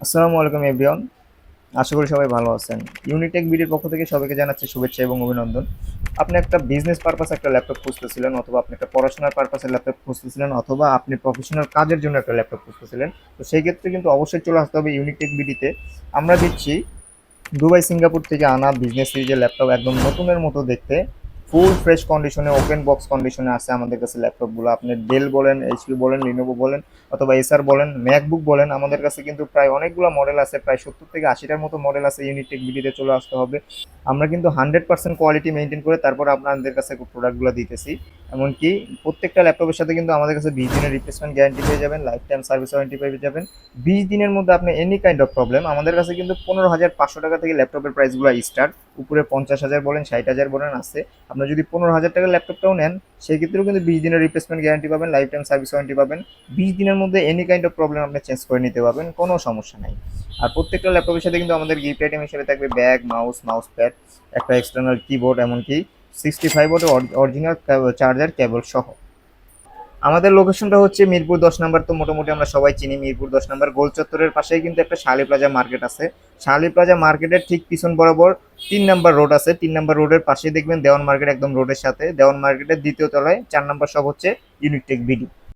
আসসালামু আলাইকুম এভরিওয়ান। আশা করি সবাই ভালো আছেন। ইউনিটেক বিডির পক্ষ থেকে সবাইকে জানাচ্ছি শুভেচ্ছা এবং অভিনন্দন। আপনি একটা বিজনেস পারপাস একটা ল্যাপটপ খুঁজতেছিলেন, অথবা আপনি একটা পড়াশোনার পারপাসের ল্যাপটপ খুঁজতেছিলেন, অথবা আপনি প্রফেশনাল কাজের জন্য একটা ল্যাপটপ খুঁজতেছিলেন। তো সেই ক্ষেত্রে কিন্তু অবশ্যই চলে আসতে হবে ইউনিটেক বিডিতে। আমরা দিচ্ছি দুবাই সিঙ্গাপুর থেকে আনা বিজনেস সিরিজের ল্যাপটপ, একদম নতুনের মতো দেখতে, ফুল ফ্রেশ কন্ডিশনে, ওপেন বক্স কন্ডিশনে আছে আমাদের কাছে ল্যাপটপগুলো। আপনি ডেল বলেন, এইচপি বলেন, লিনোভো বলেন, অথবা এসার বলেন, ম্যাকবুক বলেন, আমাদের কাছে কিন্তু প্রায় অনেকগুলো মডেল আছে, প্রায় 70 থেকে 80টার মতো মডেল আছে। ইউনিটেক বিডিতে চলে আসতে হবে। আমরা কিন্তু 100% কোয়ালিটি মেনটেন করে তারপর আপনাদের কাছে প্রোডাক্টগুলো দিতেছি। এমনকি প্রত্যেকটা ল্যাপটপের সাথে কিন্তু আমাদের কাছে 20 দিনের রিপ্লেসমেন্ট গ্যারান্টি পেয়ে যাবেন, লাইফ টাইম সার্ভিস ওয়ারেন্টি পেয়ে যাবেন। 20 দিনের মধ্যে আপনি এনি কাইন্ড অফ প্রবলেম, আমাদের কাছে কিন্তু 15,500 টাকা থেকে ল্যাপটপের প্রাইসগুলো স্টার্ট। উপরে 50,000 বলেন, 60,000 বলেন আছে। আপনি যদি 15,000 টাকার ল্যাপটপটাও নেন, সেক্ষেত্রেও কিন্তু 20 দিনের রিপ্লেসমেন্ট গ্যারান্টি পাবেন, লাইফ টাইম সার্ভিস ওয়ারেন্টি পাবেন। 20 দিনের মধ্যে এনি কাইন্ড অফ প্রবলেম আপনি চেঞ্জ করে নিতে পারবেন, কোনো সমস্যা নাই। আর প্রত্যেকটা ল্যাপটপের সাথে কিন্তু আমাদের গিফট আইটেম হিসেবে থাকবে ব্যাগ, মাউস প্যাড, একটা এক্সটার্নাল কিবোর্ড, এমনকি 65 ওয়াটের অরিজিনাল চার্জার কেবল সহ। আমাদের লোকেশনটা হচ্ছে মিরপুর 10 নম্বর। তো মোটামুটি আমরা সবাই চিনি মিরপুর 10 নম্বর গোল চত্বরের পাশেই কিন্তু একটা শালি প্লাজা মার্কেট আছে। শালি প্লাজা মার্কেটের ঠিক পিছন বরাবর 3 নম্বর রোড আছে। 3 নম্বর রোডের পাশেই দেখবেন দেওয়ান মার্কেট, একদম রোডের সাথে। দেওয়ান মার্কেটের দ্বিতীয় তলায় 4 নম্বর শপ হচ্ছে ইউনিটেক বিডি।